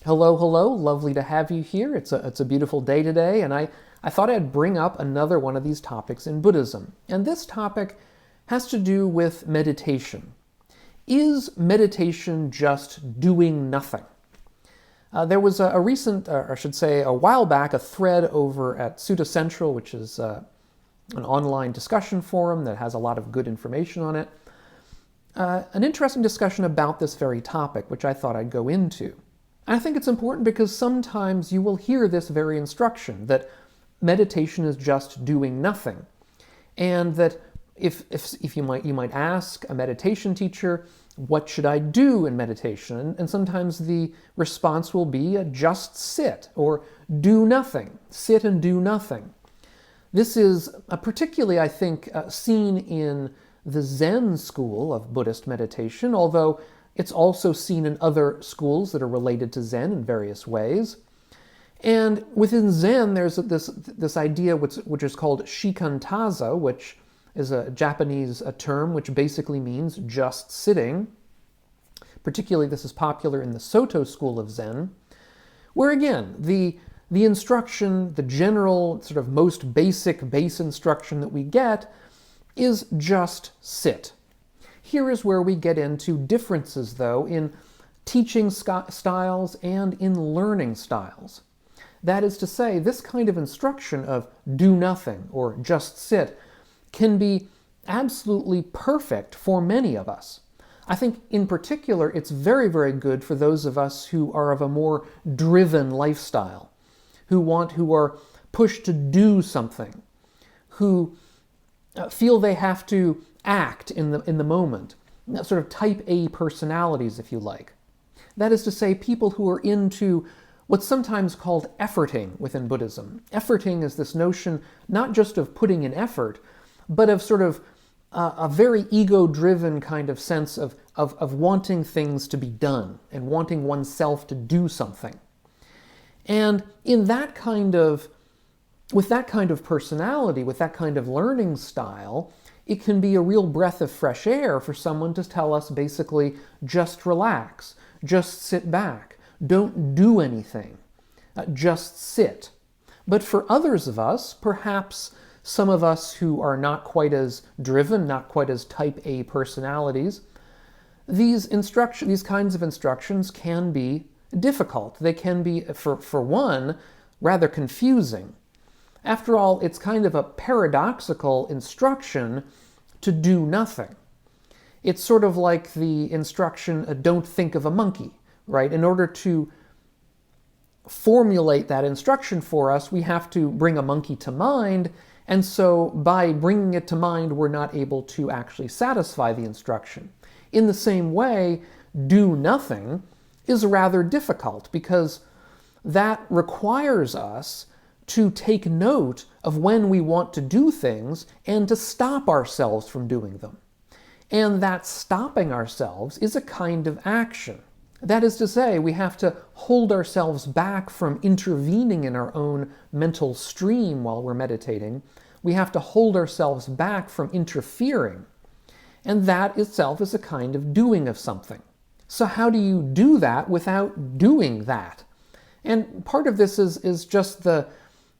Hello, hello. Lovely to have you here. It's a beautiful day today, and I thought I'd bring up another one of these topics in Buddhism. And this topic has to do with meditation. Is meditation just doing nothing? There was a recent, or I should say a while back, a thread over at SuttaCentral, which is an online discussion forum that has a lot of good information on it. An interesting discussion about this very topic, which I thought I'd go into. I think it's important because sometimes you will hear this very instruction, that meditation is just doing nothing. And that if you might ask a meditation teacher, what should I do in meditation? And sometimes the response will be just sit, or do nothing. Sit and do nothing. This is particularly, I think, seen in the Zen school of Buddhist meditation, although it's also seen in other schools that are related to Zen in various ways. And within Zen, there's this idea which is called shikantaza, which is a Japanese term which basically means just sitting. Particularly, this is popular in the Soto school of Zen, where again, the instruction, the general sort of most basic base instruction that we get is just sit. Here is where we get into differences, though, in teaching styles and in learning styles. That is to say, this kind of instruction of do nothing or just sit can be absolutely perfect for many of us. I think in particular it's very, very good for those of us who are of a more driven lifestyle, who are pushed to do something, who feel they have to act in the moment, sort of type A personalities, if you like. That is to say, people who are into what's sometimes called efforting within Buddhism. Efforting is this notion not just of putting in effort, but of sort of a very ego-driven kind of sense of wanting things to be done and wanting oneself to do something. And with that kind of personality, with that kind of learning style, it can be a real breath of fresh air for someone to tell us basically, just relax, just sit back, don't do anything, just sit. But for others of us, perhaps some of us who are not quite as driven, not quite as type A personalities, these kinds of instructions can be difficult. They can be, for one, rather confusing. After all, it's kind of a paradoxical instruction to do nothing. It's sort of like the instruction, don't think of a monkey, right? In order to formulate that instruction for us, we have to bring a monkey to mind, and so by bringing it to mind, we're not able to actually satisfy the instruction. In the same way, do nothing is rather difficult because that requires us to take note of when we want to do things and to stop ourselves from doing them. And that stopping ourselves is a kind of action. That is to say, we have to hold ourselves back from intervening in our own mental stream while we're meditating. We have to hold ourselves back from interfering. And that itself is a kind of doing of something. So how do you do that without doing that? And part of this is just the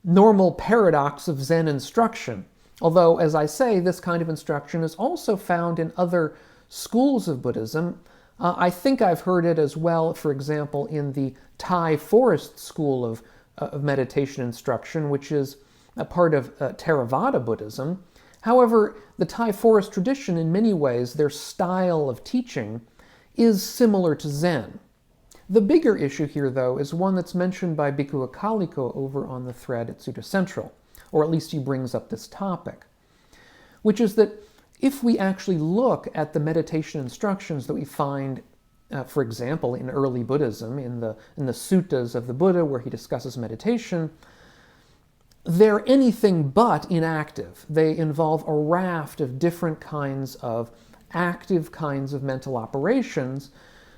normal paradox of Zen instruction. Although, as I say, this kind of instruction is also found in other schools of Buddhism. I think I've heard it as well, for example, in the Thai forest school of meditation instruction, which is a part of Theravada Buddhism. However, the Thai forest tradition, in many ways, their style of teaching is similar to Zen. The bigger issue here, though, is one that's mentioned by Bhikkhu Akaliko over on the thread at SuttaCentral, or at least he brings up this topic, which is that if we actually look at the meditation instructions that we find, for example, in early Buddhism, in the suttas of the Buddha where he discusses meditation, they're anything but inactive. They involve a raft of different kinds of active kinds of mental operations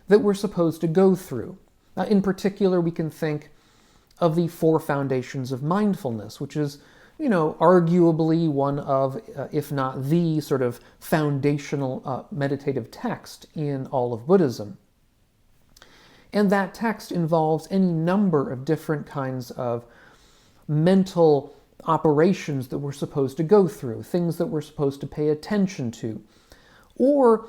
that we're supposed to go through. In particular, we can think of the four foundations of mindfulness, which is, arguably one of, if not the sort of foundational meditative text in all of Buddhism. And that text involves any number of different kinds of mental operations that we're supposed to go through, things that we're supposed to pay attention to, or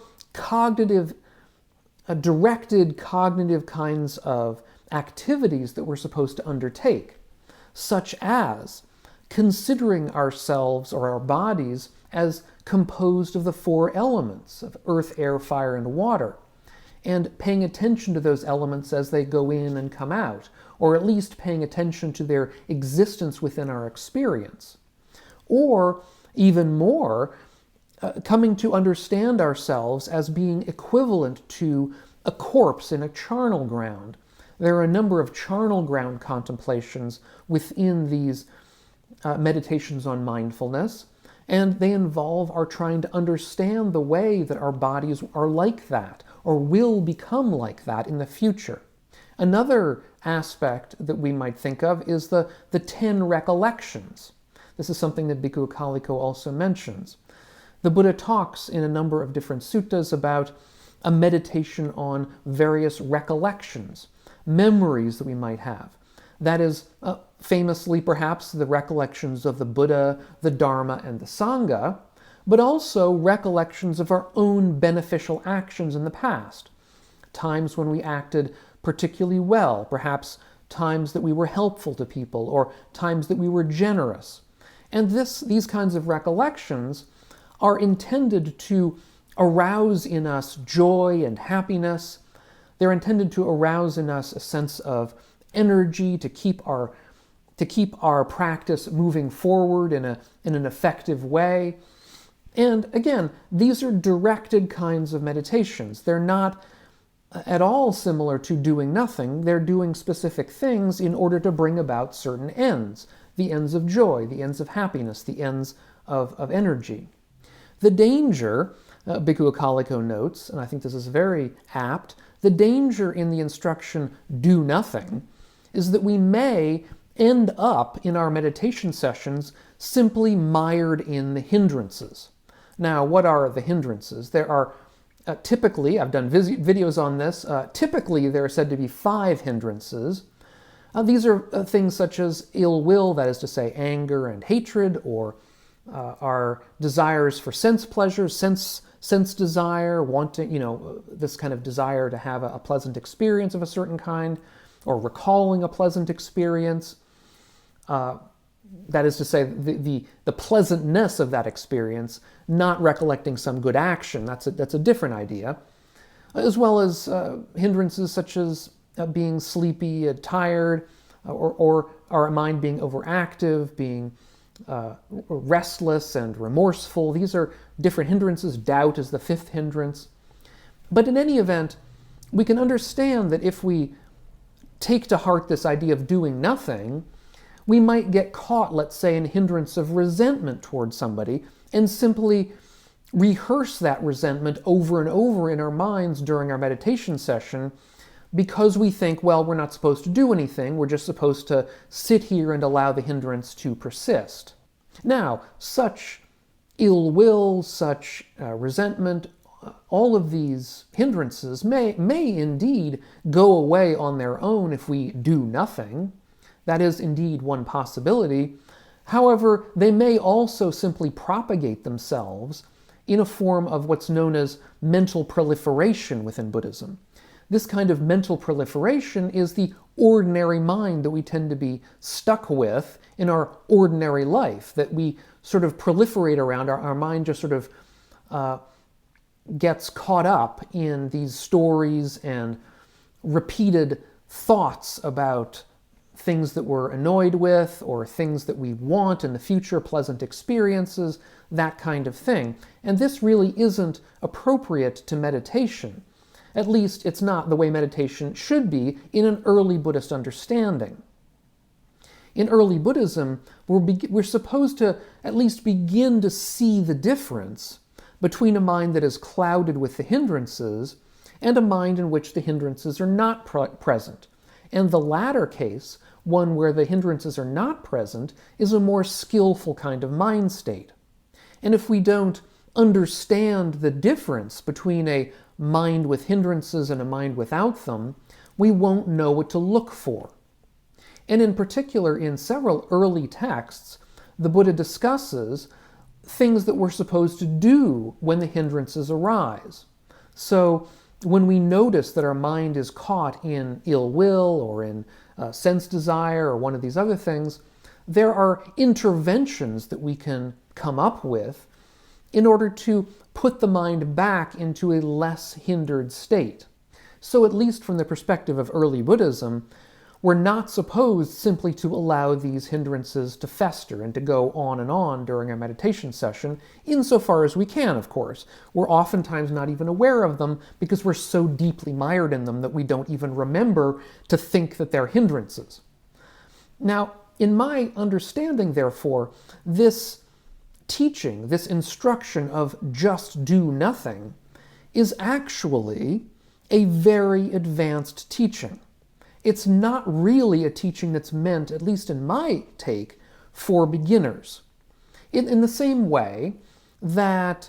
directed cognitive kinds of activities that we're supposed to undertake, such as considering ourselves or our bodies as composed of the four elements of earth, air, fire, and water, and paying attention to those elements as they go in and come out, or at least paying attention to their existence within our experience. Or, even more, coming to understand ourselves as being equivalent to a corpse in a charnel ground. There are a number of charnel ground contemplations within these meditations on mindfulness, and they involve our trying to understand the way that our bodies are like that, or will become like that in the future. Another aspect that we might think of is the 10 recollections. This is something that Bhikkhu Akaliko also mentions. The Buddha talks in a number of different suttas about a meditation on various recollections, memories that we might have. That is, famously perhaps, the recollections of the Buddha, the Dharma, and the Sangha, but also recollections of our own beneficial actions in the past. Times when we acted particularly well, perhaps times that we were helpful to people, or times that we were generous. And these kinds of recollections are intended to arouse in us joy and happiness. They're intended to arouse in us a sense of energy to keep our practice moving forward in an effective way. And again, these are directed kinds of meditations. They're not at all similar to doing nothing. They're doing specific things in order to bring about certain ends, the ends of joy, the ends of happiness, the ends of energy. The danger, Bhikkhu Akaliko notes, and I think this is very apt, the danger in the instruction, do nothing, is that we may end up in our meditation sessions simply mired in the hindrances. Now, what are the hindrances? There are typically, I've done videos on this, typically there are said to be 5 hindrances. These are things such as ill will, that is to say anger and hatred, or our desires for sense pleasure, sense desire, wanting, this kind of desire to have a pleasant experience of a certain kind, or recalling a pleasant experience. That is to say, the pleasantness of that experience, not recollecting some good action. That's a different idea. As well as hindrances such as being sleepy, tired, or our mind being overactive, being restless and remorseful. These are different hindrances. Doubt is the 5th hindrance. But in any event, we can understand that if we take to heart this idea of doing nothing, we might get caught, let's say, in hindrance of resentment towards somebody, and simply rehearse that resentment over and over in our minds during our meditation session, because we think, well, we're not supposed to do anything, we're just supposed to sit here and allow the hindrance to persist. Now, such ill will, such resentment, all of these hindrances may indeed go away on their own if we do nothing. That is indeed one possibility. However, they may also simply propagate themselves in a form of what's known as mental proliferation within Buddhism. This kind of mental proliferation is the ordinary mind that we tend to be stuck with in our ordinary life, that we sort of proliferate around. Our mind just sort of gets caught up in these stories and repeated thoughts about things that we're annoyed with, or things that we want in the future, pleasant experiences, that kind of thing. And this really isn't appropriate to meditation. At least it's not the way meditation should be in an early Buddhist understanding. In early Buddhism, we're supposed to at least begin to see the difference between a mind that is clouded with the hindrances and a mind in which the hindrances are not present. And the latter case, one where the hindrances are not present, is a more skillful kind of mind state. And if we don't understand the difference between a mind with hindrances and a mind without them, we won't know what to look for. And in particular, in several early texts, the Buddha discusses things that we're supposed to do when the hindrances arise. So when we notice that our mind is caught in ill will or in sense desire or one of these other things, there are interventions that we can come up with in order to put the mind back into a less hindered state. So at least from the perspective of early Buddhism, we're not supposed simply to allow these hindrances to fester and to go on and on during our meditation session, insofar as we can, of course. We're oftentimes not even aware of them because we're so deeply mired in them that we don't even remember to think that they're hindrances. Now, in my understanding, therefore, this teaching, this instruction of just do nothing, is actually a very advanced teaching. It's not really a teaching that's meant, at least in my take, for beginners. In the same way that,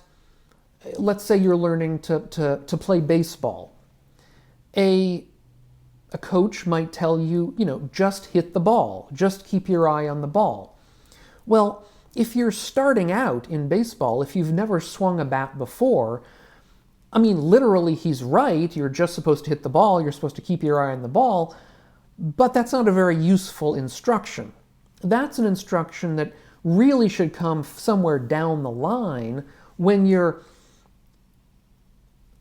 let's say you're learning to play baseball. A coach might tell you, just hit the ball, just keep your eye on the ball. Well, if you're starting out in baseball, if you've never swung a bat before, literally he's right, you're just supposed to hit the ball, you're supposed to keep your eye on the ball, but that's not a very useful instruction. That's an instruction that really should come somewhere down the line when you're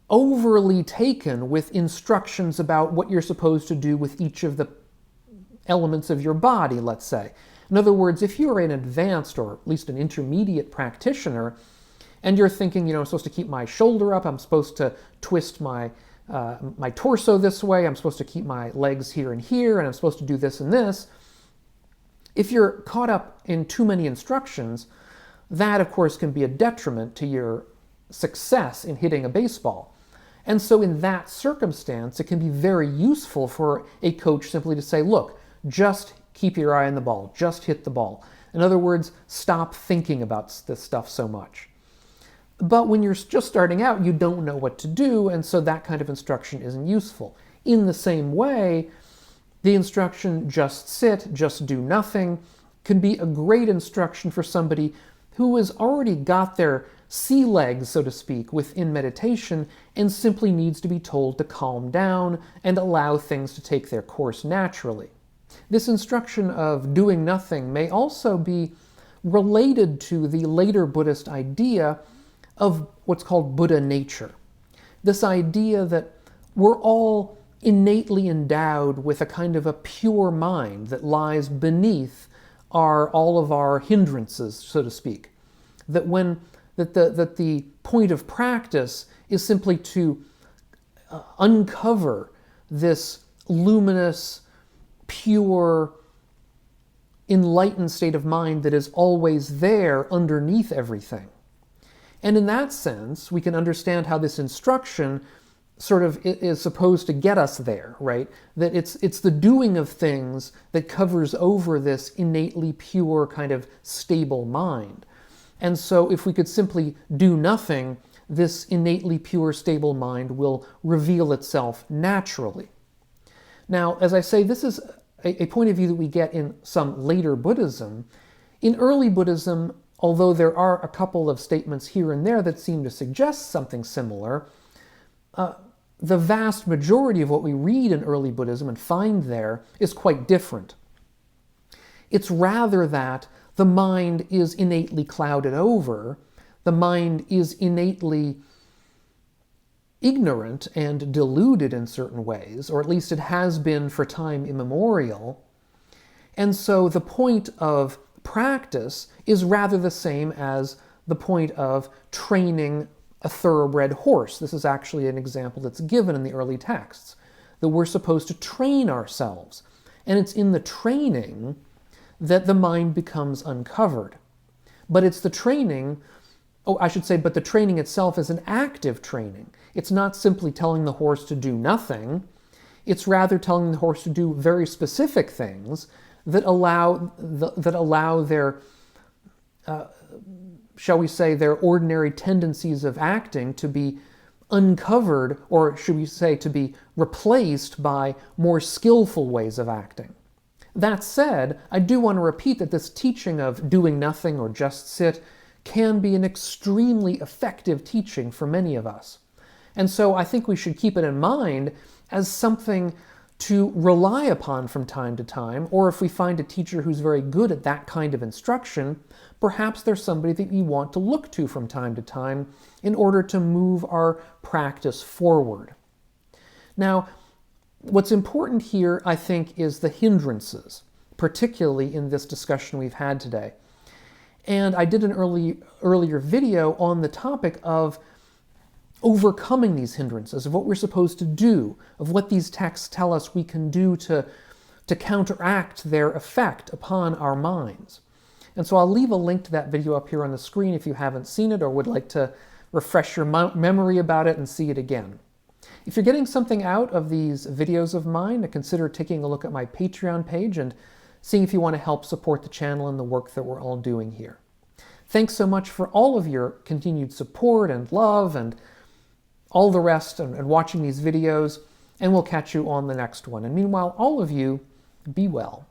overly taken with instructions about what you're supposed to do with each of the elements of your body, let's say. In other words, if you're an advanced or at least an intermediate practitioner, and you're thinking, I'm supposed to keep my shoulder up, I'm supposed to twist my torso this way, I'm supposed to keep my legs here and here, and I'm supposed to do this and this. If you're caught up in too many instructions, that of course can be a detriment to your success in hitting a baseball. And so in that circumstance, it can be very useful for a coach simply to say, look, just keep your eye on the ball, just hit the ball. In other words, stop thinking about this stuff so much. But when you're just starting out, you don't know what to do, and so that kind of instruction isn't useful. In the same way, the instruction, just sit, just do nothing, can be a great instruction for somebody who has already got their sea legs, so to speak, within meditation and simply needs to be told to calm down and allow things to take their course naturally. This instruction of doing nothing may also be related to the later Buddhist idea of what's called Buddha nature. This idea that we're all innately endowed with a kind of a pure mind that lies beneath all of our hindrances, so to speak. That the point of practice is simply to uncover this luminous, pure, enlightened state of mind that is always there underneath everything. And in that sense, we can understand how this instruction sort of is supposed to get us there, right? That it's the doing of things that covers over this innately pure kind of stable mind. And so if we could simply do nothing, this innately pure stable mind will reveal itself naturally. Now, as I say, this is a point of view that we get in some later Buddhism. In early Buddhism, although there are a couple of statements here and there that seem to suggest something similar, the vast majority of what we read in early Buddhism and find there is quite different. It's rather that the mind is innately clouded over, the mind is innately ignorant and deluded in certain ways, or at least it has been for time immemorial. And so the point of practice is rather the same as the point of training a thoroughbred horse. This is actually an example that's given in the early texts, that we're supposed to train ourselves. And it's in the training that the mind becomes uncovered. But it's the training, but the training itself is an active training. It's not simply telling the horse to do nothing. It's rather telling the horse to do very specific things that allow their, shall we say, their ordinary tendencies of acting to be uncovered, or should we say to be replaced by more skillful ways of acting. That said, I do want to repeat that this teaching of doing nothing or just sit can be an extremely effective teaching for many of us. And so I think we should keep it in mind as something to rely upon from time to time, or if we find a teacher who's very good at that kind of instruction, perhaps there's somebody that we want to look to from time to time in order to move our practice forward. Now, what's important here, I think, is the hindrances, particularly in this discussion we've had today. And I did an earlier video on the topic of overcoming these hindrances, of what we're supposed to do, of what these texts tell us we can do to counteract their effect upon our minds. And so I'll leave a link to that video up here on the screen if you haven't seen it or would like to refresh your memory about it and see it again. If you're getting something out of these videos of mine, consider taking a look at my Patreon page and seeing if you want to help support the channel and the work that we're all doing here. Thanks so much for all of your continued support and love and all the rest and watching these videos, and we'll catch you on the next one. And meanwhile, all of you, be well.